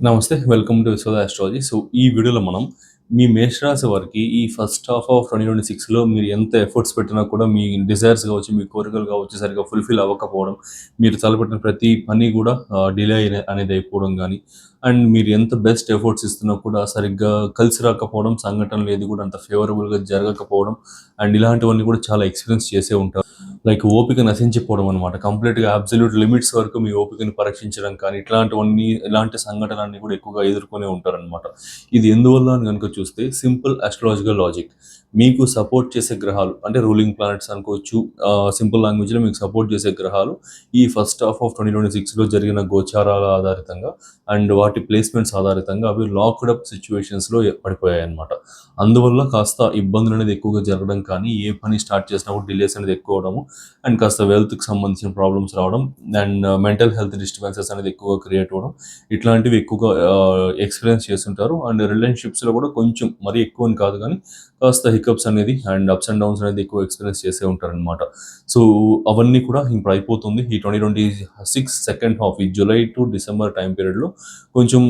నమస్తే. Welcome to Yashoda astrology. So, ఈ వీడియోలో మనం మీ మేషరాశి వారికి ఈ ఫస్ట్ హాఫ్ ఆఫ్ 2026లో మీరు ఎంత ఎఫర్ట్స్ పెట్టినా కూడా మీ డిజైర్స్ కావచ్చు, మీ కోరికలు కావచ్చు సరిగ్గా ఫుల్‌ఫిల్ అవ్వకపోవడం, మీరు తలపెట్టిన ప్రతి పని కూడా డిలే అనేది అయిపోవడం గానీ, అండ్ మీరు ఎంత బెస్ట్ ఎఫర్ట్స్ ఇస్తున్నా కూడా సరిగ్గా కలిసి రాకపోవడం, సంఘటనలు ఏది కూడా అంత ఫేవరబుల్‌గా జరగకపోవడం, అండ్ ఇలాంటివన్నీ కూడా చాలా ఎక్స్‌పీరియన్స్ చేసే ఉంటారు. లైక్ ఓపిక నశించిపోవడం అనమాట. కంప్లీట్‌గా అబ్సల్యూట్ లిమిట్స్ వరకు మీ ఓపికని పరీక్షించడం కానీ, ఇలాంటి సంఘటనలన్నీ కూడా ఎక్కువగా ఎదుర్కొనే ఉంటారనమాట. ఇది ఎందువల్ల అని గనుక చూస్తే సింపుల్ అస్ట్రాలాజికల్ లాజిక్. మీకు సపోర్ట్ చేసే గ్రహాలు అంటే రూలింగ్ ప్లానెట్స్ అనుకోవచ్చు. సింపుల్ లాంగ్వేజ్‌లో మీకు సపోర్ట్ చేసే గ్రహాలు ఈ ఫస్ట్ హాఫ్ ఆఫ్ 2026లో జరిగిన గోచారాల ఆధారితంగా అండ్ వాటి ప్లేస్‌మెంట్స్ ఆధారితంగా అవి లాక్డ్ అప్ సిట్యుయేషన్స్‌లో పడిపోయాయన్నమాట. అందువల్ల కాస్త ఇబ్బందులనేది ఎక్కువగా జరగడం కానీ, ఏ పని స్టార్ట్ చేసినప్పుడు డిలేస్ అనేది ఎక్కువ అవ్వడము, అండ్ కాస్త వెల్త్‌కి సంబంధించిన ప్రాబ్లమ్స్ రావడం, అండ్ మెంటల్ హెల్త్ డిస్టర్బెన్సెస్ అనేది ఎక్కువగా క్రియేట్ అవ్వడం, ఇట్లాంటివి ఎక్కువగా ఎక్స్‌పీరియన్స్ చేస్తుంటారు. అండ్ రిలేషన్‌షిప్స్‌లో కూడా కొంచెం మరీ ఎక్కువని కాదు గానీ, కాస్త హికప్స్ అనేది అండ్ అప్స్ అండ్ డౌన్స్ అనేది ఎక్కువ ఎక్స్‌పీరియన్స్ చేసే ఉంటారనమాట. సో, అవన్నీ కూడా ఇప్పుడు అయిపోతుంది. ఈ 2026 సెకండ్ హాఫ్ ఈ జులై టు డిసెంబర్ టైమ్ పీరియడ్‌లో కొంచెం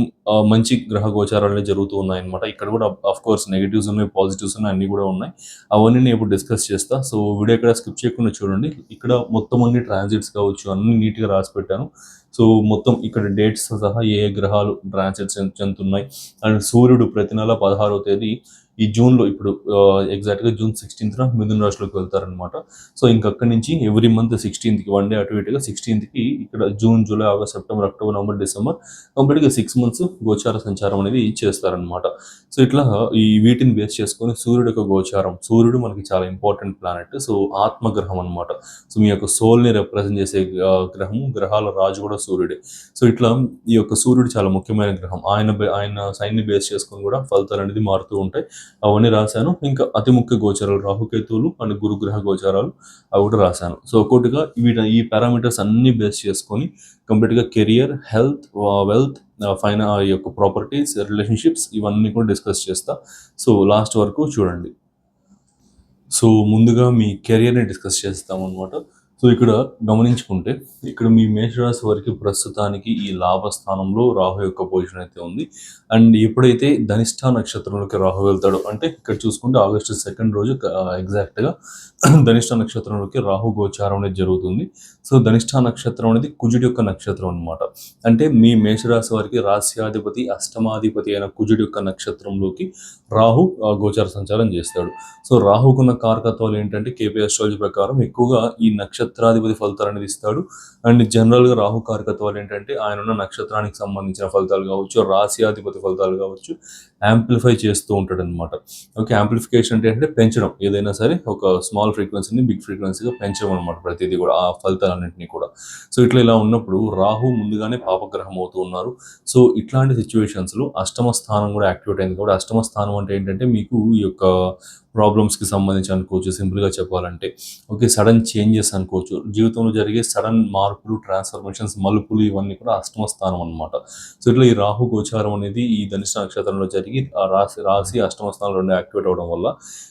మంచి గ్రహ గోచారాలనేవి జరుగుతూ ఉన్నాయన్నమాట. ఇక్కడ కూడా ఆఫ్‌కోర్స్ నెగెటివ్స్ ఉన్నాయి, పాజిటివ్స్ ఉన్నాయి, అన్నీ కూడా ఉన్నాయి. అవన్నీ నేను ఇప్పుడు డిస్కస్ చేస్తా. సో, వీడియో ఎక్కడ స్కిప్ చేయకుండా చూడండి. ఇక్కడ మొత్తం అన్ని ట్రాన్సిట్స్ కావచ్చు అన్నీ నీట్‌గా రాసి పెట్టాను. సో, మొత్తం ఇక్కడ డేట్స్‌తో సహా ఏ ఏ గ్రహాలు ట్రాన్సిట్స్ ఎంతున్నాయి, అండ్ సూర్యుడు ప్రతి నెల 16వ తేదీ ఈ జూన్‌లో ఇప్పుడు ఎగ్జాక్ట్‌గా జూన్ 16థ్‌న మిథున రాశిలోకి వెళ్తారనమాట. సో, ఇంక అక్కడి నుంచి ఎవ్రీ మంత్ 16థ్‌కి వన్ డే అటు ఇటుగా 16థ్‌కి ఇక్కడ June, July, August, September, October, November, December కంప్లీట్‌గా 6 మంత్స్ గోచార సంచారం అనేది చేస్తారనమాట. సో, ఇట్లా వీటిని బేస్ చేసుకొని సూర్యుడు యొక్క గోచారం. సూర్యుడు మనకి చాలా ఇంపార్టెంట్ ప్లానెట్. సో, ఆత్మగ్రహం అనమాట. సో, మీ యొక్క సోల్‌ని రిప్రజెంట్ చేసే గ్రహము. గ్రహాల రాజు కూడా సూర్యుడే. సో, ఇట్లా ఈ యొక్క సూర్యుడు చాలా ముఖ్యమైన గ్రహం. ఆయన సైన్‌ని బేస్ చేసుకొని కూడా ఫలితాలనేది మారుతూ ఉంటాయి. అవన్నీ రాశాను. ఇంకా అతి ముఖ్య గోచారాలు రాహుకేతువులు అండ్ గురుగ్రహ గోచారాలు అవి కూడా రాశాను. సో, ఒక్కొక్కటిగా ఈ పారామీటర్స్ అన్నీ బేస్ చేసుకొని కంప్లీట్‌గా కెరియర్, హెల్త్, వెల్త్, ఈ యొక్క ప్రాపర్టీస్, రిలేషన్‌షిప్స్ ఇవన్నీ కూడా డిస్కస్ చేస్తా. సో, లాస్ట్ వరకు చూడండి. సో, ముందుగా మీ కెరియర్‌ని డిస్కస్ చేస్తామనమాట. సో, ఇక్కడ గమనించుకుంటే, ఇక్కడ మీ మేషరాశి వారికి ప్రస్తుతానికి ఈ లాభస్థానంలో రాహు యొక్క పొజిషన్ అయితే ఉంది. అండ్ ఎప్పుడైతే ధనిష్ట నక్షత్రంలోకి రాహు వెళ్తాడో, అంటే ఇక్కడ చూసుకుంటే ఆగస్టు 2 రోజు ఎగ్జాక్ట్‌గా ధనిష్ట నక్షత్రంలోకి రాహు గోచారం అనేది జరుగుతుంది. సో, ధనిష్ట నక్షత్రం అనేది కుజుడి యొక్క నక్షత్రం అనమాట. అంటే మీ మేషరాశి వారికి రాస్యాధిపతి, అష్టమాధిపతి అయిన కుజుడి యొక్క నక్షత్రంలోకి రాహు గోచార సంచారం చేస్తాడు. సో, రాహుకున్న కారకత్వాలు ఏంటంటే కేపీ అస్ట్రాలజీ ప్రకారం ఎక్కువగా ఈ నక్షత్రాధిపతి ఫలితాలు అనేది ఇస్తాడు. అండ్ జనరల్‌గా రాహు కారకత్వాలు ఏంటంటే ఆయన ఉన్న నక్షత్రానికి సంబంధించిన ఫలితాలు కావచ్చు, రాశ్యాధిపతి ఫలితాలు కావచ్చు, యాంప్లిఫై చేస్తూ ఉంటాడనమాట. ఓకే. యాంప్లిఫికేషన్ అంటే పెంచడం. ఏదైనా సరే ఒక స్మాల్ ఫ్రీక్వెన్సీని బిగ్ ఫ్రీక్వెన్సీగా పెంచడం అనమాట ప్రతిదీ కూడా. ఆ ఫలితాలన్నింటినీ కూడా. సో, ఇట్లా ఇలా ఉన్నప్పుడు రాహు ముందుగానే పాపగ్రహం అవుతూ ఉన్నారు. సో, ఇట్లాంటి సిట్యుయేషన్స్‌లో అష్టమ స్థానం కూడా యాక్టివేట్ అయింది కాబట్టి అష్టమ స్థానం అంటే ఏంటంటే మీకు ఈ యొక్క ప్రాబ్లమ్స్‌కి సంబంధించి అనుకోవచ్చు సింపుల్‌గా చెప్పాలంటే. ఓకే. సడెన్ చేంజెస్ అనుకోవచ్చు. జీవితంలో జరిగే సడెన్ మార్పులు, ట్రాన్స్‌ఫర్మేషన్స్, మలుపులు ఇవన్నీ కూడా అష్టమ స్థానం అనమాట. సో, ఇట్లా ఈ రాహు గోచారం అనేది ఈ ధనిష్ట నక్షత్రంలో జరిగి ఆ రాశి అష్టమ స్థానంలో 2 యాక్టివేట్ అవ్వడం వల్ల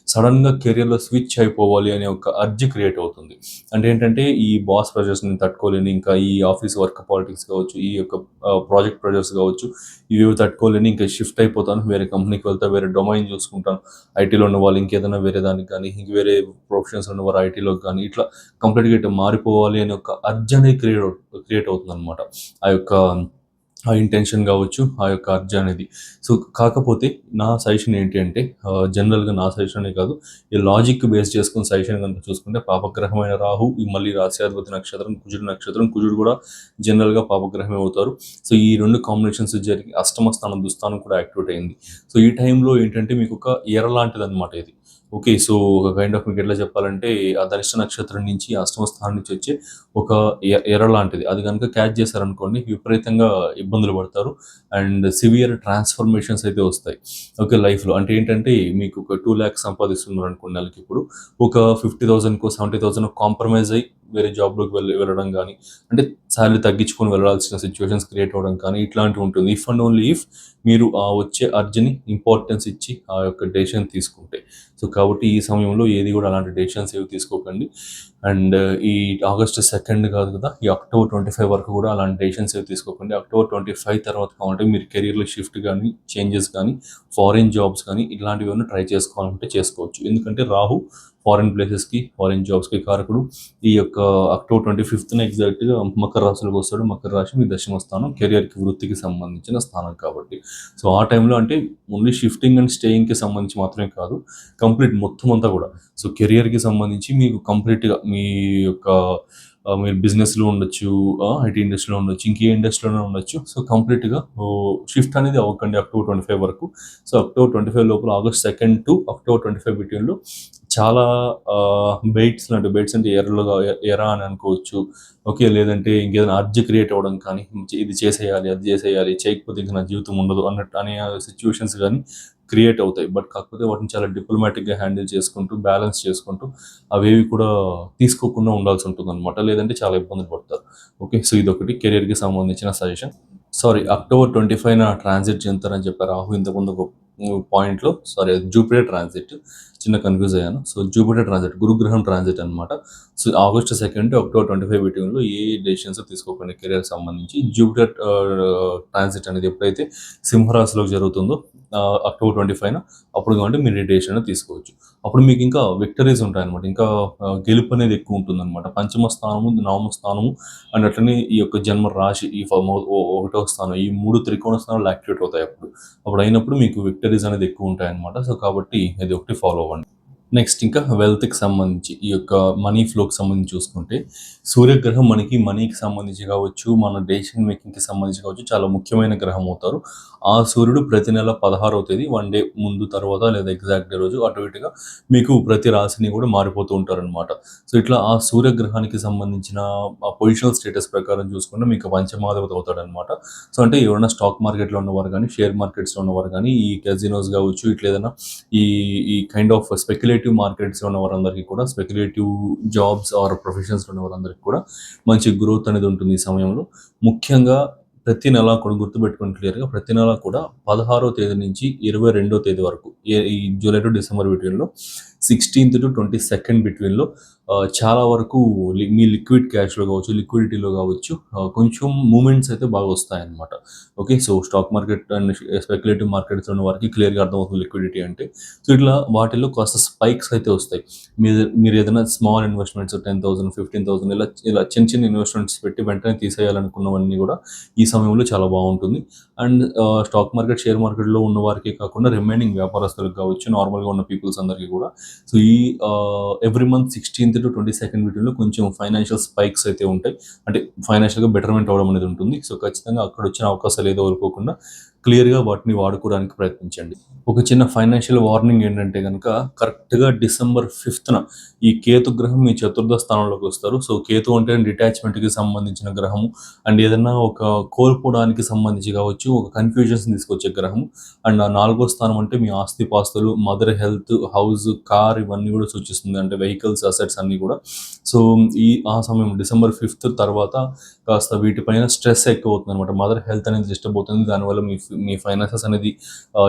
సడెన్‌గా కెరియర్‌లో స్విచ్ అయిపోవాలి అనే ఒక అర్జ్ క్రియేట్ అవుతుంది. అంటే ఏంటంటే ఈ బాస్ ప్రెషర్స్‌ని తట్టుకోలేని, ఇంకా ఈ ఆఫీస్ వర్క్ పాలిటిక్స్ కావచ్చు, ఈ యొక్క ప్రాజెక్ట్ ప్రెషర్స్ కావచ్చు, ఇవేవి తట్టుకోలేని ఇంకా షిఫ్ట్ అయిపోతాను. వేరే కంపెనీకి వెళ్తా, వేరే డొమైన్ చూసుకుంటాను. ఐటీలో ఉన్నవాళ్ళు ఇంకేదైనా వేరే దానికి కానీ, ఇంక వేరే ప్రొఫెషన్స్‌లో ఉన్నవారు ఐటీలోకి కానీ, ఇట్లా కంప్లీట్‌గా ఇటు మారిపోవాలి అనే ఒక అర్జ్ అనేది క్రియేట్ అవుతుందనమాట. ఆ యొక్క ఇంటెన్షన్ కావచ్చు, ఆ యొక్క అర్జ్ అనేది. సో, కాకపోతే నా సజెషన్ ఏంటి అంటే జనరల్‌గా నా సజెషనే కాదు, ఈ లాజిక్ బేస్ చేసుకొని సజెషన్ గనుక చూసుకుంటే పాపగ్రహమైన రాహు ఈ మళ్ళీ రాస్యాధిపతి నక్షత్రం, కుజుడి నక్షత్రం. కుజుడు కూడా జనరల్‌గా పాపగ్రహమే అవుతారు. సో, ఈ 2 కాంబినేషన్స్ జరిగి అష్టమ స్థానం, దుస్థానం కూడా యాక్టివేట్ అయింది. సో, ఈ టైంలో ఏంటంటే మీకు ఒక ఎర లాంటిదనమాట ఇది. ఓకే. సో, ఒక కైండ్ ఆఫ్ మీకెట్లా చెప్పాలంటే ఆ ధనిష్ట నక్షత్రం నుంచి అష్టమ స్థానం నుంచి వచ్చే ఒక ఎర లాంటిది. అది గనుక క్యాచ్ చేశారనుకోండి విపరీతంగా ఇబ్బందులు పడతారు. అండ్ సివియర్ ట్రాన్స్‌ఫర్మేషన్స్ అయితే వస్తాయి. ఓకే. లైఫ్‌లో. అంటే ఏంటంటే మీకు ఒక 2,00,000 సంపాదిస్తున్నారనుకోండి నెలకి ఇప్పుడు. ఒక 50,000కో, 70,000 కాంప్రమైజ్ అయ్యి వేరే జాబ్‌లోకి వెళ్ళడం గానీ, అంటే సాలరీ తగ్గించుకొని వెళ్ళాల్సిన సిట్యుయేషన్స్ క్రియేట్ అవ్వడం కానీ ఇట్లాంటివి ఉంటుంది. ఇఫ్ అండ్ ఓన్లీ ఇఫ్ మీరు ఆ వచ్చే అర్జ్‌ని ఇంపార్టెన్స్ ఇచ్చి ఆ యొక్క డెసిషన్ తీసుకుంటే. సో, సో కాబట్టి ఈ సమయంలో ఏది కూడా అలాంటి డెసిషన్స్ ఏవి తీసుకోకండి. అండ్ ఈ ఆగస్ట్ 2 కాదు కదా, ఈ అక్టోబర్ 25 వరకు కూడా అలాంటి డెసిషన్స్ ఏవి తీసుకోకండి. అక్టోబర్ 25 తర్వాత కావాలంటే మీరు కెరీర్లో షిఫ్ట్ కానీ, చేంజెస్ కానీ, ఫారిన్ జాబ్స్ కానీ ఇట్లాంటివి ఏమైనా ట్రై చేసుకోవాలంటే చేసుకోవచ్చు. ఎందుకంటే రాహు ఫారిన్ ప్లేసెస్కి, ఫారిన్ జాబ్స్కి కారకుడు. ఈ యొక్క అక్టోబర్ 25న ఎగ్జాక్ట్గా మకర రాశిలోకి వస్తాడు. మకర రాశి మీ దశమ స్థానం, కెరియర్కి, వృత్తికి సంబంధించిన స్థానం కాబట్టి. సో ఆ టైంలో అంటే ఓన్లీ షిఫ్టింగ్ అండ్ స్టేయింగ్కి సంబంధించి మాత్రమే కాదు, కంప్లీట్ మొత్తం అంతా కూడా. సో కెరియర్కి సంబంధించి మీకు కంప్లీట్గా మీ యొక్క మీరు బిజినెస్లో ఉండొచ్చు, ఐటీ ఇండస్ట్రీలో ఉండొచ్చు, ఇంకే ఇండస్ట్రీలోనే ఉండొచ్చు. సో కంప్లీట్గా షిఫ్ట్ అనేది అవ్వకండి అక్టోబర్ 25 వరకు. సో అక్టోబర్ 25 లోపల ఆగస్ట్ 2 టు అక్టోబర్ 25 బిట్వీన్లో చాలా బెయిట్స్ లాంటి, బెయిట్స్ అంటే ఎరా అని అనుకోవచ్చు. ఓకే, లేదంటే ఇంకేదైనా అర్జ్ క్రియేట్ అవ్వడం కానీ, ఇది చేసేయాలి, అది చేసేయాలి, చేయకపోతే ఇంకా నా జీవితం ఉండదు అన్నట్టు అనే సిచ్యువేషన్స్ కానీ క్రియేట్ అవుతాయి. బట్ కాకపోతే వాటిని చాలా డిప్లొమాటిక్గా హ్యాండిల్ చేసుకుంటూ, బ్యాలెన్స్ చేసుకుంటూ అవేవి కూడా తీసుకోకుండా ఉండాల్సి ఉంటుందన్నమాట. లేదంటే చాలా ఇబ్బందులు పడతారు. ఓకే, సో ఇదొకటి కెరియర్కి సంబంధించిన సజెషన్. సారీ, అక్టోబర్ 25న ట్రాన్సిట్ చెందుతారని చెప్పారు రాహు ఇంతకుముందు ఒక పాయింట్లో. సారీ, జూపిటర్ ట్రాన్సిట్, చిన్న కన్ఫ్యూజ్ అయ్యాను. సో జూపిటర్ ట్రాన్సిట్, గురుగ్రహం ట్రాన్సిట్ అనమాట. సో ఆగస్ట్ 2 అక్టోబర్ 25 బిట్వీన్లో ఏ డెసిషన్స్ తీసుకోకండి కెరియర్ సంబంధించి. జూపిటర్ ట్రాన్సిట్ అనేది ఎప్పుడైతే సింహరాశిలోకి జరుగుతుందో అక్టోబర్ 25న, అప్పుడు కాబట్టి మీరు ఈ డెసిషన్ తీసుకోవచ్చు. అప్పుడు మీకు ఇంకా విక్టరీస్ ఉంటాయన్నమాట. ఇంకా గెలుపు అనేది ఎక్కువ ఉంటుందన్నమాట. పంచమ స్థానము, నవమ స్థానము అండ్ అట్లనే ఈ యొక్క జన్మ రాశి, ఈ 1వ స్థానం, ఈ 3 త్రికోణ స్థానాలు యాక్టివేట్ అవుతాయి. అప్పుడు అయినప్పుడు మీకు విక్టరీస్ అనేది ఎక్కువ ఉంటాయన్నమాట. సో కాబట్టి ఇది ఒకటి ఫాలో అవ్వండి. నెక్స్ట్ ఇంకా వెల్త్కి సంబంధించి, ఈ యొక్క మనీ ఫ్లోకి సంబంధించి చూసుకుంటే, సూర్యగ్రహం మనకి మనీకి సంబంధించి కావచ్చు, మన డెసిషన్ మేకింగ్కి సంబంధించి కావచ్చు చాలా ముఖ్యమైన గ్రహం అవుతారు. ఆ సూర్యుడు ప్రతి నెల 16వ తేదీ, 1 డే ముందు తర్వాత లేదా ఎగ్జాక్ట్ డే రోజు అటు ఇటుగా మీకు ప్రతి రాశిని కూడా మారిపోతూ ఉంటారనమాట. సో ఇట్లా ఆ సూర్యగ్రహానికి సంబంధించిన ఆ పొజిషనల్ స్టేటస్ ప్రకారం చూసుకుంటే మీకు పంచమాధిపతి అవుతాడనమాట. సో అంటే ఎవరైనా స్టాక్ మార్కెట్లో ఉన్నవారు కానీ, షేర్ మార్కెట్స్లో ఉన్నవారు కానీ, ఈ క్యాజినోస్ కావచ్చు, ఇట్లా ఏదైనా ఈ ఈ కైండ్ ఆఫ్ స్పెక్యులేటివ్ మార్కెట్స్లో ఉన్న వారందరికీ కూడా, స్పెక్యులేటివ్ జాబ్స్ ఆర్ ప్రొఫెషన్స్లో ఉన్న వారందరికీ కూడా మంచి గ్రోత్ అనేది ఉంటుంది ఈ సమయంలో. ముఖ్యంగా ప్రతి నెల కూడా గుర్తుపెట్టుకోండి క్లియర్గా, ప్రతి నెల కూడా 16వ తేదీ నుంచి 22వ తేదీ వరకు, ఈ జూలై టు డిసెంబర్ బిట్వీన్లో, 16th to 22nd బిట్వీన్లో చాలా వరకు మీ లిక్విడ్ క్యాష్లో కావచ్చు, లిక్విడిటీలో కావచ్చు కొంచెం మూమెంట్స్ అయితే బాగా వస్తాయన్నమాట. Okay, so stock market and speculative markets ఉన్న వారికి క్లియర్గా అర్థమవుతుంది లిక్విడిటీ అంటే. సో ఇట్లా వాటిల్లో కాస్త స్పైక్స్ అయితే వస్తాయి. మీరు ఏదైనా స్మాల్ ఇన్వెస్ట్మెంట్స్ 10,000, 15,000 ఇలా చిన్న చిన్న ఇన్వెస్ట్మెంట్స్ పెట్టి వెంటనే తీసేయాలనుకున్నవన్నీ కూడా ఈ సమయంలో చాలా బాగుంటుంది. అండ్ స్టాక్ మార్కెట్, షేర్ మార్కెట్లో ఉన్న వారికి కాకుండా రిమైనింగ్ వ్యాపారస్తులకు కావచ్చు, నార్మల్గా ఉన్న పీపుల్స్ అందరికీ కూడా. సో ఈ every month 16th to 22nd వీటిలో కొంచెం ఫైనాన్షియల్ స్పైక్స్ అయితే ఉంటాయి. అంటే ఫైనాన్షియల్గా బెటర్మెంట్ అవ్వడం అనేది ఉంటుంది. సో ఖచ్చితంగా అక్కడ వచ్చిన అవకాశాలు ఏదో వదులుకోకుండా క్లియర్గా వాటిని వాడుకోవడానికి ప్రయత్నించండి. ఒక చిన్న ఫైనాన్షియల్ వార్నింగ్ ఏంటంటే కనుక, కరెక్ట్గా డిసెంబర్ 5న ఈ కేతు గ్రహం మీ చతుర్థ స్థానంలోకి వస్తారు. సో కేతు అంటే డిటాచ్మెంట్కి సంబంధించిన గ్రహము అండ్ ఏదైనా ఒక కోల్పోవడానికి సంబంధించి కావచ్చు, ఒక కన్ఫ్యూజన్స్ తీసుకొచ్చే గ్రహము. అండ్ ఆ 4వ స్థానం అంటే మీ ఆస్తిపాస్తులు, మదర్ హెల్త్, హౌస్, కార్ ఇవన్నీ కూడా సూచిస్తుంది. అంటే వెహికల్స్, అసెట్స్ అన్నీ కూడా. సో ఆ సమయం డిసెంబర్ 5th తర్వాత కాస్త వీటిపైన స్ట్రెస్ ఎక్కువ అవుతుంది అనమాట. మదర్ హెల్త్ అనేది డిస్టర్బ్ అవుతుంది. దానివల్ల మీ ఫైనాన్సెస్ అనేది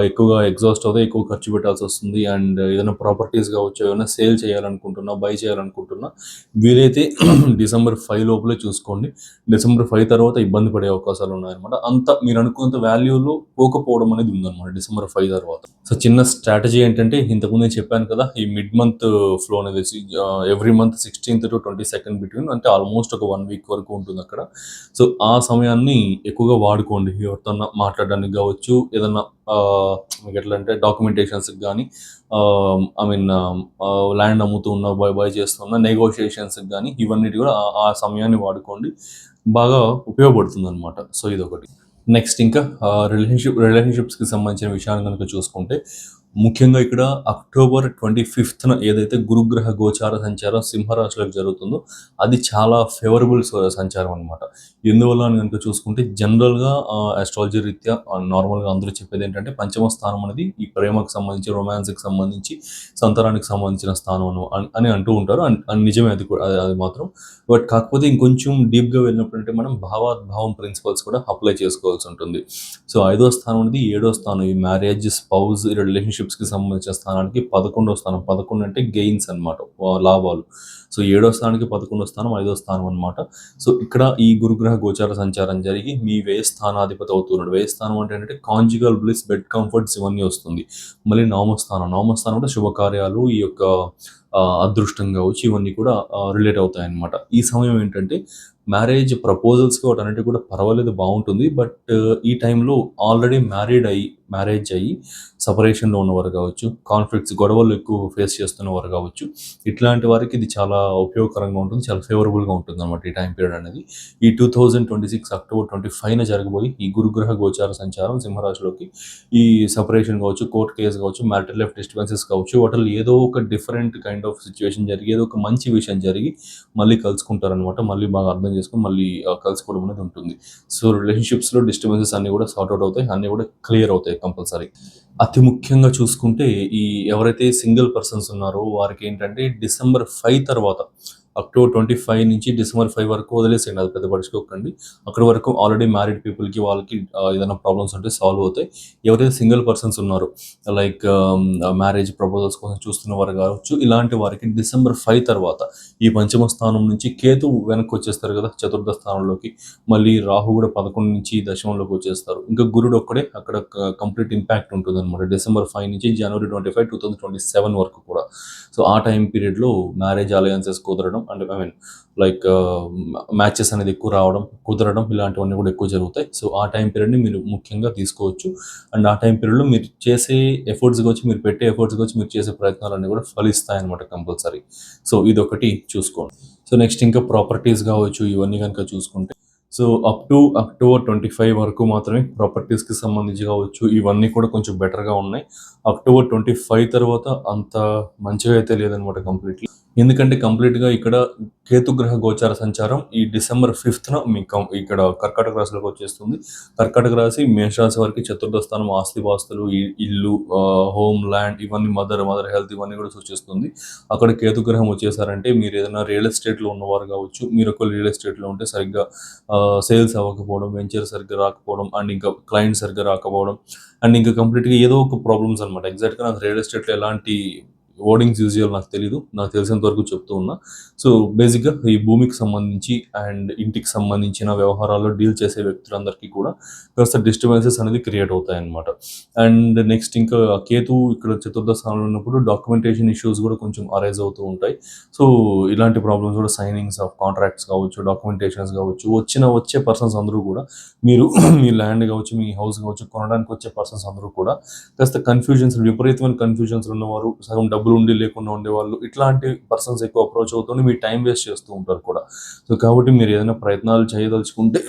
ఎక్కువగా ఎగ్జాస్ట్ అవుతాయి, ఎక్కువ ఖర్చు పెట్టాల్సి వస్తుంది. అండ్ ఏదైనా ప్రాపర్టీస్ కావచ్చు, ఏమైనా సేల్ చేయాలనుకుంటున్నా, బై చేయాలనుకుంటున్నా వీలైతే డిసెంబర్ 5 లోపలే చూసుకోండి. డిసెంబర్ 5 తర్వాత ఇబ్బంది పడే అవకాశాలు ఉన్నాయన్నమాట. అంత మీరు అనుకున్నంత వాల్యూలో పోకపోవడం అనేది ఉందన్నమాట డిసెంబర్ 5 తర్వాత. సో చిన్న స్ట్రాటజీ ఏంటంటే, ఇంతకుముందు నేను చెప్పాను కదా, ఈ మిడ్ మంత్ ఫ్లో అనేది every month 16th to 22nd between, అంటే ఆల్మోస్ట్ ఒక 1 వీక్ వరకు ఉంటుంది అక్కడ. సో ఆ సమయాన్ని ఎక్కువగా వాడుకోండి. ఎవరితో మాట్లాడడానికి కావచ్చు, ఏదన్నా మీకు ఎట్లా అంటే డాక్యుమెంటేషన్స్కి కానీ, ఐ మీన్ ల్యాండ్ అమ్ముతూ ఉన్న, బై చేస్తున్న నెగోషియేషన్స్కి కానీ, ఇవన్నిటి కూడా ఆ సమయాన్ని వాడుకోండి. బాగా ఉపయోగపడుతుంది అనమాట. సో ఇదొకటి. నెక్స్ట్ ఇంకా రిలేషన్షిప్స్కి సంబంధించిన విషయాన్ని కనుక చూసుకుంటే, ముఖ్యంగా ఇక్కడ అక్టోబర్ 25న ఏదైతే గురుగ్రహ గోచార సంచారం సింహరాశిలోకి జరుగుతుందో అది చాలా ఫేవరబుల్ సంచారం అనమాట. ఎందువల్ల అని కనుక చూసుకుంటే, జనరల్గా ఆస్ట్రాలజీ రీత్యా నార్మల్గా అందరూ చెప్పేది ఏంటంటే, పంచమ స్థానం అనేది ఈ ప్రేమకు సంబంధించి, రొమాన్స్కి సంబంధించి, సంతానానికి సంబంధించిన స్థానం అని అంటూ ఉంటారు. అండ్ నిజమే అది కూడా, అది మాత్రం. బట్ కాకపోతే ఇంకొంచెం డీప్గా వెళ్ళినప్పుడు అంటే మనం భావాద్భావం ప్రిన్సిపల్స్ కూడా అప్లై చేసుకోవాల్సి ఉంటుంది. సో 5వ స్థానం అనేది 7వ స్థానం, ఈ మ్యారేజ్, స్పౌజ్, రిలేషన్షిప్ రిలేషన్షిప్స్కి సంబంధించిన స్థానానికి 11వ స్థానం. 11 అంటే గెయిన్స్ అనమాట, లాభాలు. సో 7వ స్థానానికి 11వ స్థానం 5వ స్థానం అనమాట. సో ఇక్కడ ఈ గురుగ్రహ గోచార సంచారం జరిగి మీ వ్యయ స్థానాధిపతి అవుతున్నాడు. వ్యయ స్థానం అంటే ఏంటంటే కాంజిగల్ బ్లిస్, బెడ్ కంఫర్ట్స్ ఇవన్నీ వస్తుంది. మళ్ళీ నవమస్థానం, నవమస్థానం కూడా శుభకార్యాలు, ఈ యొక్క అదృష్టం కావచ్చు, ఇవన్నీ కూడా రిలేట్ అవుతాయి అన్నమాట. ఈ సమయం ఏంటంటే మ్యారేజ్ ప్రపోజల్స్కి వాటన్నిటి కూడా పర్వాలేదు, బాగుంటుంది. బట్ ఈ టైంలో ఆల్రెడీ మ్యారేజ్ అయ్యి సపరేషన్లో ఉన్నవారు కావచ్చు, కాన్ఫ్లిక్ట్స్ గొడవలు ఎక్కువ ఫేస్ చేస్తున్నవారు కావచ్చు, ఇట్లాంటి వారికి ఇది చాలా ఉపయోగకరంగా ఉంటుంది, చాలా ఫేవరబుల్గా ఉంటుంది అనమాట ఈ టైం పీరియడ్ అనేది. ఈ 2026 అక్టోబర్ 25న జరగబోయి ఈ గురుగ్రహ గోచార సంచారం సింహరాశిలోకి ఈ సపరేషన్ కావచ్చు, కోర్ట్ కేసు కావచ్చు, మ్యారిటల్ లైఫ్ డిస్టర్బెన్సెస్ కావచ్చు, వాటిలో ఏదో ఒక డిఫరెంట్ కైండ్ ఆఫ్ సిచ్యువేషన్ జరిగి, ఏదో ఒక మంచి విషయం జరిగి మళ్ళీ కలుసుకుంటారనమాట. మళ్ళీ బాగా అర్థం చేసుకొని మళ్ళీ కలుసుకోవడం అనేది ఉంటుంది. సో రిలేషన్షిప్స్లో డిస్టర్బెన్సెస్ అన్నీ కూడా సార్ట్ అవుట్ అవుతాయి, అన్నీ కూడా క్లియర్ అవుతాయి కంపల్సరీ. అతి ముఖ్యంగా చూసుకుంటే ఈ ఎవరైతే సింగిల్ పర్సన్స్ ఉన్నారో వారికి ఏంటంటే డిసెంబర్ 5 తర్వాత, అక్టోబర్ 25 నుంచి డిసెంబర్ 5 వరకు వదిలేసేయండి, అది పెద్ద పడుచుకోకండి. అక్కడి వరకు ఆల్రెడీ మ్యారీడ్ పీపుల్కి వాళ్ళకి ఏదైనా ప్రాబ్లమ్స్ ఉంటే సాల్వ్ అవుతాయి. ఎవరైతే సింగిల్ పర్సన్స్ ఉన్నారో లైక్ మ్యారేజ్ ప్రపోజల్స్ కోసం చూస్తున్న వారు కావచ్చు, ఇలాంటి వారికి డిసెంబర్ 5 తర్వాత ఈ పంచమ స్థానం నుంచి కేతు వెనక్కి వచ్చేస్తారు కదా చతుర్థ స్థానంలోకి, మళ్ళీ రాహు కూడా 11 నుంచి దశమంలోకి వచ్చేస్తారు. ఇంకా గురుడు ఒక్కడే అక్కడ కంప్లీట్ ఇంపాక్ట్ ఉంటుంది అనమాట డిసెంబర్ 5 నుంచి జనవరి 25, 2027 వరకు కూడా. సో ఆ టైం పీరియడ్లో మ్యారేజ్ అలయన్సెస్ కుదరడం, అంటే ఐ మీన్ లైక్ మ్యాచెస్ అనేది ఎక్కువ రావడం, కుదరడం, ఇలాంటివన్నీ కూడా ఎక్కువ జరుగుతాయి. సో ఆ టైం పీరియడ్ని మీరు ముఖ్యంగా తీసుకోవచ్చు. అండ్ ఆ టైం పీరియడ్లో మీరు చేసే ఎఫర్ట్స్ కావచ్చు, మీరు పెట్టే ఎఫర్ట్స్ కావచ్చు, మీరు చేసే ప్రయత్నాలన్నీ కూడా ఫలిస్తాయి అనమాట కంపల్సరీ. సో ఇదొకటి చూసుకోండి. సో నెక్స్ట్ ఇంకా ప్రాపర్టీస్ కావచ్చు, ఇవన్నీ కనుక చూసుకుంటే, సో అప్ టు అక్టోబర్ 25 వరకు మాత్రమే ప్రాపర్టీస్కి సంబంధించి కావచ్చు, ఇవన్నీ కూడా కొంచెం బెటర్గా ఉన్నాయి. అక్టోబర్ 25 తర్వాత అంత మంచిగా అయితే లేదనమాట కంప్లీట్లీ. ఎందుకంటే కంప్లీట్గా ఇక్కడ కేతుగ్రహ గోచార సంచారం ఈ డిసెంబర్ 5న మీకు ఇక్కడ కర్కాటక రాశిలోకి వచ్చేస్తుంది. కర్కాటక రాశి మేషరాశి వారికి చతుర్థ స్థానం, ఆస్తిపాస్తులు, ఇల్లు, హోమ్, ల్యాండ్, ఇవన్నీ మదర్ హెల్త్, ఇవన్నీ కూడా సూచిస్తుంది. అక్కడ కేతుగ్రహం వచ్చేసారంటే మీరు ఏదైనా రియల్ ఎస్టేట్లో ఉన్నవారు కావచ్చు, మీరు ఒక రియల్ ఎస్టేట్లో ఉంటే సరిగ్గా సేల్స్ అవ్వకపోవడం, వెంచర్ సరిగ్గా రాకపోవడం, అండ్ ఇంకా క్లయింట్ సరిగ్గా రాకపోవడం, అండ్ ఇంకా కంప్లీట్గా ఏదో ఒక ప్రాబ్లమ్స్ అనమాట. ఎగ్జాక్ట్గా నాకు రియల్ ఎస్టేట్లో ఎలాంటి ఓడింగ్స్ యూజ్ చేయాలో నాకు తెలీదు, నాకు తెలిసినంత వరకు చెప్తూ ఉన్నా. సో బేసిక్గా ఈ భూమికి సంబంధించి అండ్ ఇంటికి సంబంధించిన వ్యవహారాల్లో డీల్ చేసే వ్యక్తులందరికీ కూడా కాస్త డిస్టర్బెన్సెస్ అనేది క్రియేట్ అవుతాయి అన్నమాట. అండ్ నెక్స్ట్ ఇంకా కేతు ఇక్కడ చతుర్థ స్థానంలో ఉన్నప్పుడు డాక్యుమెంటేషన్ ఇష్యూస్ కూడా కొంచెం అరైజ్ అవుతూ ఉంటాయి. సో ఇలాంటి ప్రాబ్లమ్స్ కూడా, సైనింగ్స్ ఆఫ్ కాంట్రాక్ట్స్ కావచ్చు, డాక్యుమెంటేషన్స్ కావచ్చు, వచ్చే పర్సన్స్ అందరూ కూడా మీరు మీ ల్యాండ్ కావచ్చు, మీ హౌస్ కావచ్చు కొనడానికి వచ్చే పర్సన్స్ అందరూ కూడా కాస్త కన్ఫ్యూజన్స్, విపరీతమైన కన్ఫ్యూజన్స్ ఉన్నవారు, సగం డబ్బులు ఉండి లేకుండా ఉండేవాళ్ళు, ఇట్లాంటి పర్సన్స్ ఎక్కువ అప్రోచ్ అవుతుంది, మీ టైం వేస్ట్ చేస్తూ ఉంటారు కూడా. సో కాబట్టి మీరు ఏదైనా ప్రయత్నాలు చేయదలుచుకుంటే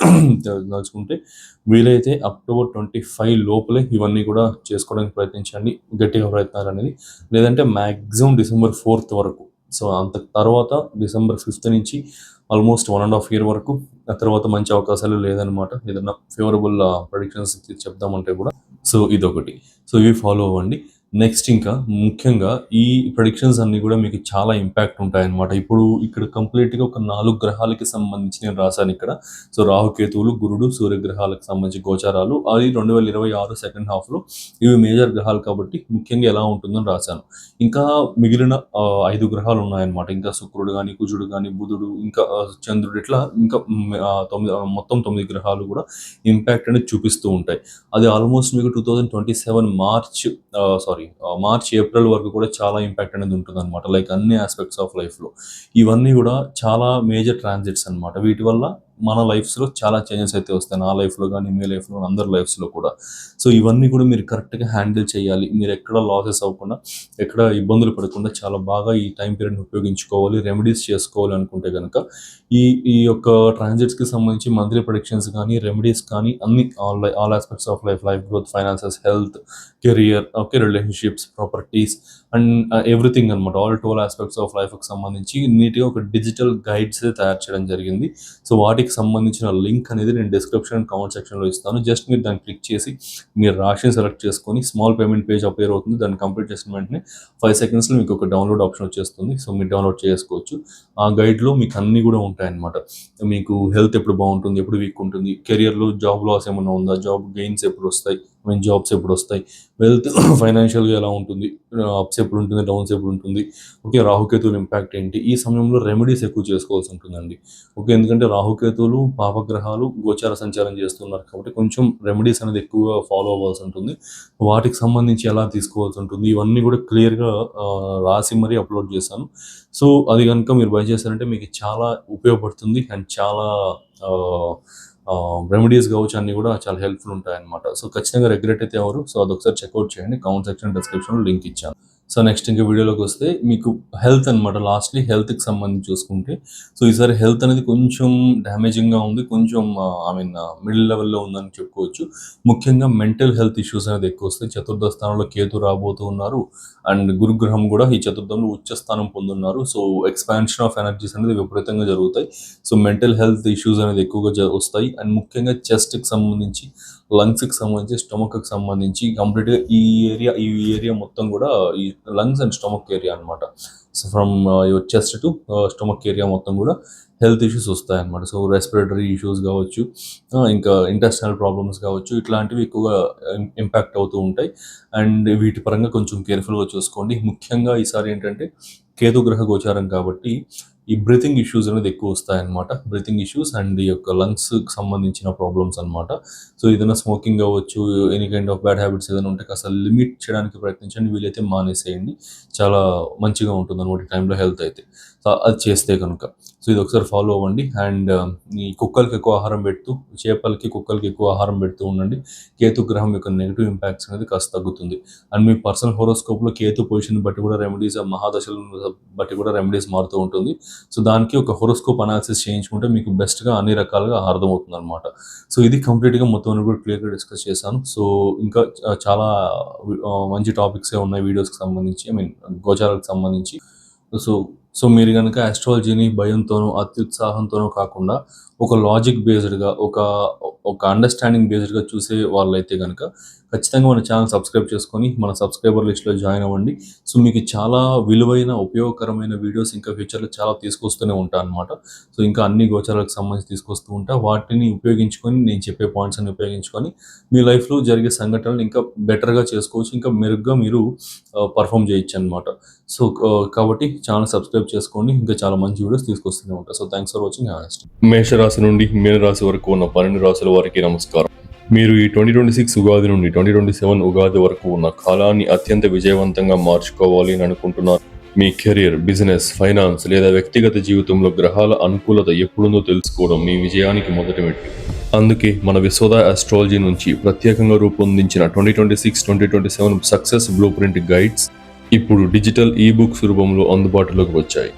వీలైతే అక్టోబర్ 25 లోపలే ఇవన్నీ కూడా చేసుకోవడానికి ప్రయత్నించండి, గట్టిగా ప్రయత్నాలు అనేది. లేదంటే మ్యాక్సిమం డిసెంబర్ 4 వరకు. సో అంత తర్వాత డిసెంబర్ 5 నుంచి ఆల్మోస్ట్ 1.5 year వరకు, ఆ తర్వాత మంచి అవకాశాలు లేదనమాట. ఏదైనా ఫేవరబుల్ ప్రొడిక్షన్స్ చెప్దామంటే కూడా. సో ఇదొకటి. సో ఇవి ఫాలో అవ్వండి. నెక్స్ట్ ఇంకా ముఖ్యంగా ఈ ప్రొడిక్షన్స్ అన్నీ కూడా మీకు చాలా ఇంపాక్ట్ ఉంటాయన్నమాట. ఇప్పుడు ఇక్కడ కంప్లీట్గా ఒక 4 గ్రహాలకి సంబంధించి నేను రాశాను ఇక్కడ. సో రాహుకేతువులు, గురుడు, సూర్యగ్రహాలకు సంబంధించి గోచారాలు, అది 2026 సెకండ్ హాఫ్లో ఇవి మేజర్ గ్రహాలు కాబట్టి ముఖ్యంగా ఎలా ఉంటుందని రాశాను. ఇంకా మిగిలిన 5 గ్రహాలు ఉన్నాయన్నమాట. ఇంకా శుక్రుడు కానీ, కుజుడు కానీ, బుధుడు, ఇంకా చంద్రుడు, ఇట్లా ఇంకా మొత్తం 9 గ్రహాలు కూడా ఇంపాక్ట్ అనేది చూపిస్తూ ఉంటాయి. అది ఆల్మోస్ట్ మీకు 2027 మార్చ్ ఏప్రిల్ వరకు కూడా చాలా ఇంపాక్ట్ అనేది ఉంటుంది అనమాట. లైక్ అన్ని ఆస్పెక్ట్స్ ఆఫ్ లైఫ్లో ఇవన్నీ కూడా చాలా మేజర్ ట్రాన్సిట్స్ అనమాట. వీటి వల్ల మన లైఫ్స్లో చాలా చేంజెస్ అయితే వస్తాయి, నా లైఫ్లో కానీ, మీ లైఫ్లో, అందరి లైఫ్స్లో కూడా. సో ఇవన్నీ కూడా మీరు కరెక్ట్గా హ్యాండిల్ చేయాలి. మీరు ఎక్కడ లాసెస్ అవ్వకుండా, ఎక్కడ ఇబ్బందులు పడకుండా చాలా బాగా ఈ టైం పీరియడ్ని ఉపయోగించుకోవాలి, రెమెడీస్ చేసుకోవాలి అనుకుంటే కనుక ఈ యొక్క ట్రాన్సిట్స్కి సంబంధించి మంత్లీ ప్రొడిక్షన్స్ కానీ, రెమెడీస్ కానీ, అన్ని all aspects of life growth, finances, health, career, relationships, properties and everything అనమాట. ఆల్ 12 ఆస్పెక్ట్స్ ఆఫ్ లైఫ్కి సంబంధించి నీట్గా ఒక డిజిటల్ గైడ్స్ తయారు చేయడం జరిగింది. సో వాటికి సంబంధించిన లింక్ అనేది నేను డిస్క్రిప్షన్ అండ్ కామెంట్ సెక్షన్లో ఇస్తాను. జస్ట్ మీరు దాన్ని క్లిక్ చేసి మీరు రాశిని సెలెక్ట్ చేసుకొని స్మాల్ పేమెంట్ పేజ్ అపేర్ అవుతుంది. దాన్ని కంప్లీట్ చేసిన వెంటనే 5 secondsలో మీకు ఒక డౌన్లోడ్ ఆప్షన్ వచ్చేస్తుంది. సో మీరు డౌన్లోడ్ చేసుకోవచ్చు. ఆ గైడ్లో మీకు అన్నీ కూడా ఉంటాయన్నమాట. మీకు హెల్త్ ఎప్పుడు బాగుంటుంది, ఎప్పుడు వీక్ ఉంటుంది, కెరియర్లో జాబ్ లాస్ ఏమైనా ఉందా, జాబ్ గెయిన్స్ ఎప్పుడు వస్తాయి, జాబ్స్ ఎప్పుడు వస్తాయి, వెల్త్ ఫైనాన్షియల్గా ఎలా ఉంటుంది, అప్స్ ఎప్పుడు ఉంటుంది, డౌన్స్ ఎప్పుడు ఉంటుంది, ఓకే రాహుకేతువుల ఇంపాక్ట్ ఏంటి, ఈ సమయంలో రెమెడీస్ ఎక్కువ చేసుకోవాల్సి ఉంటుందండి. ఓకే, ఎందుకంటే రాహుకేతువులు పాపగ్రహాలు గోచార సంచారం చేస్తున్నారు కాబట్టి కొంచెం రెమెడీస్ అనేది ఎక్కువగా ఫాలో అవ్వాల్సి ఉంటుంది. వాటికి సంబంధించి ఎలా తీసుకోవాల్సి ఉంటుంది ఇవన్నీ కూడా క్లియర్గా రాసి మరీ అప్లోడ్ చేశాను. సో అది కనుక మీరు బై చేశారంటే మీకు చాలా ఉపయోగపడుతుంది అండ్ చాలా రెమెడీస్ కావచ్చు అన్నీ కూడా చాలా హెల్ప్ఫుల్ ఉంటాయన్నమాట. సో ఖచ్చితంగా రెగ్రెట్ అయితే ఎవరు, సో అదొకసారి చెక్అవుట్ చేయండి. కామెంట్ సెక్షన్ డిస్క్రిప్షన్లో లింక్ ఇచ్చాను. సో నెక్స్ట్ ఇంకా వీడియోలోకి వస్తే మీకు హెల్త్ అనమాట. లాస్ట్లీ హెల్త్కి సంబంధించి చూసుకుంటే, సో ఈసారి హెల్త్ అనేది కొంచెం డ్యామేజింగ్గా ఉంది, కొంచెం మిడిల్ లెవెల్లో ఉందని చెప్పుకోవచ్చు. ముఖ్యంగా మెంటల్ హెల్త్ ఇష్యూస్ అనేది ఎక్కువ వస్తాయి. చతుర్థ స్థానంలో కేతు రాబోతూ ఉన్నారు అండ్ గురుగ్రహం కూడా ఈ చతుర్థంలో ఉచ్చ స్థానం పొందున్నారు. సో ఎక్స్పాన్షన్ ఆఫ్ ఎనర్జీస్ అనేది విపరీతంగా జరుగుతాయి. సో మెంటల్ హెల్త్ ఇష్యూస్ అనేది ఎక్కువగా వస్తాయి అండ్ ముఖ్యంగా చెస్ట్కి సంబంధించి, లంగ్స్కి సంబంధించి, స్టమక్కి సంబంధించి కంప్లీట్గా ఈ ఏరియా మొత్తం కూడా ఈ లంగ్స్ అండ్ స్టమక్ ఏరియా అనమాట. So from your chest to stomach area మొత్తం కూడా హెల్త్ ఇష్యూస్ వస్తాయన్నమాట. సో రెస్పిరేటరీ ఇష్యూస్ కావచ్చు, ఇంకా ఇంటెస్టినల్ ప్రాబ్లమ్స్ కావచ్చు, ఇట్లాంటివి ఎక్కువగా ఇంపాక్ట్ అవుతూ ఉంటాయి అండ్ వీటి పరంగా కొంచెం కేర్ఫుల్గా చూసుకోండి. ముఖ్యంగా ఈసారి ఏంటంటే కేతు గ్రహ గోచారం కాబట్టి ఈ బ్రీతింగ్ ఇష్యూస్ అనేది ఎక్కువ వస్తాయన్నమాట. బ్రీతింగ్ ఇష్యూస్ అండ్ ఈ యొక్క లంగ్స్కి సంబంధించిన ప్రాబ్లమ్స్ అనమాట. సో ఏదైనా స్మోకింగ్ అవ్వచ్చు, any kind of bad habits ఏదైనా ఉంటే కాస్త లిమిట్ చేయడానికి ప్రయత్నించండి, వీలైతే మానేసేయండి. చాలా మంచిగా ఉంటుంది అనమాట ఈ టైంలో హెల్త్ అయితే. సో అది చేస్తే కనుక సో ఇది ఒకసారి ఫాలో అవ్వండి అండ్ ఈ కుక్కలకి ఎక్కువ ఆహారం పెడుతూ, చేపలకి కుక్కలకి ఎక్కువ ఆహారం పెడుతూ ఉండండి. కేతు గ్రహం యొక్క నెగిటివ్ ఇంపాక్ట్స్ అనేది కాస్త తగ్గుతుంది అండ్ మీ పర్సనల్ హోరోస్కోప్లో కేతు పొజిషన్ బట్టి కూడా రెమెడీస్, మహాదశలను బట్టి కూడా రెమెడీస్ మారుతూ ఉంటుంది. సో దానికి ఒక హోరోస్కోప్ అనాలిసిస్ చేయించుకుంటే మీకు బెస్ట్గా అన్ని రకాలుగా అర్థమవుతుంది అనమాట. సో ఇది కంప్లీట్గా మొత్తం కూడా క్లియర్గా డిస్కస్ చేశాను. సో ఇంకా చాలా మంచి టాపిక్సే ఉన్నాయి వీడియోస్కి సంబంధించి, గోచారాలకు సంబంధించి. సో సో మీరు కనుక ఆస్ట్రాలజీని భయంతోనో అత్యుత్సాహంతోనో కాకుండా ఒక లాజిక్ బేస్డ్గా, ఒక అండర్స్టాండింగ్ బేస్డ్గా చూసే వాళ్ళైతే కనుక ఖచ్చితంగా మన ఛానల్ సబ్స్క్రైబ్ చేసుకొని మన సబ్స్క్రైబర్ లిస్ట్లో జాయిన్ అవ్వండి. సో మీకు చాలా విలువైన ఉపయోగకరమైన వీడియోస్ ఇంకా ఫ్యూచర్లో చాలా తీసుకొస్తూనే ఉంటాను అనమాట. సో ఇంకా అన్ని గోచారాలకు సంబంధించి తీసుకొస్తూ ఉంటా. వాటిని ఉపయోగించుకొని, నేను చెప్పే పాయింట్స్ అన్ని ఉపయోగించుకొని మీ లైఫ్లో జరిగే సంఘటనలు ఇంకా బెటర్గా చేసుకోవచ్చు, ఇంకా మెరుగ్గా మీరు పర్ఫామ్ చేయొచ్చు అనమాట. సో కాబట్టి ఛానల్ సబ్స్క్రైబ్ చేసుకోండి, ఇంకా చాలా మంచి వీడియోస్ తీసుకొస్తూనే ఉంటాయి. So thanks for watching. మేషరాశి నుండి మీనరాశి వరకు ఉన్న 12 రాశుల వారికి నమస్కారం. మీరు ఈ 2026 ఉగాది నుండి 2027 ఉగాది వరకు ఉన్న కాలాన్ని అత్యంత విజయవంతంగా మార్చుకోవాలి అని అనుకుంటున్నారు. మీ కెరీర్, బిజినెస్, ఫైనాన్స్ లేదా వ్యక్తిగత జీవితంలో గ్రహాల అనుకూలత ఎప్పుడుందో తెలుసుకోవడం మీ విజయానికి మొదటి మెట్టు. అందుకే మన విశ్వద ఆస్ట్రాలజీ నుంచి ప్రత్యేకంగా రూపొందించిన 2026-2027 సక్సెస్ బ్లూ ప్రింట్ గైడ్స్ ఇప్పుడు డిజిటల్ ఈబుక్స్ రూపంలో అందుబాటులోకి వచ్చాయి.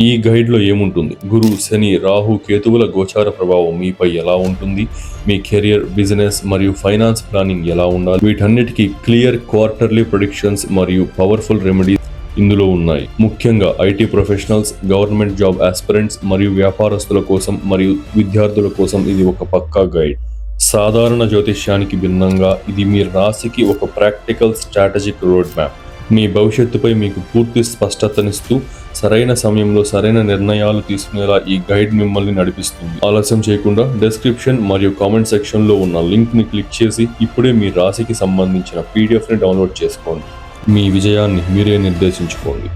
ఈ గైడ్లో ఏముంటుంది? గురు, శని, రాహు, కేతువుల గోచార ప్రభావం మీపై ఎలా ఉంటుంది, మీ కెరియర్, బిజినెస్ మరియు ఫైనాన్స్ ప్లానింగ్ ఎలా ఉండాలి, వీటన్నిటికీ క్లియర్ క్వార్టర్లీ ప్రెడిక్షన్స్ మరియు పవర్ఫుల్ రెమెడీస్ ఇందులో ఉన్నాయి. ముఖ్యంగా IT professionals, government job aspirants మరియు వ్యాపారస్తుల కోసం మరియు విద్యార్థుల కోసం ఇది ఒక పక్కా గైడ్. సాధారణ జ్యోతిష్యానికి భిన్నంగా ఇది మీ రాశికి ఒక ప్రాక్టికల్ స్ట్రాటజిక్ రోడ్ మ్యాప్. మీ భవిష్యత్తుపై మీకు పూర్తి స్పష్టతనిస్తూ సరైన సమయంలో సరైన నిర్ణయాలు తీసుకునేలా ఈ గైడ్ మిమ్మల్ని నడిపిస్తుంది. ఆలస్యం చేయకుండా డిస్క్రిప్షన్ మరియు కామెంట్ సెక్షన్లో ఉన్న లింక్ని క్లిక్ చేసి ఇప్పుడే మీ రాశికి సంబంధించిన PDF ని డౌన్లోడ్ చేసుకోండి. మీ విజయాన్ని మీరే నిర్దేశించుకోండి.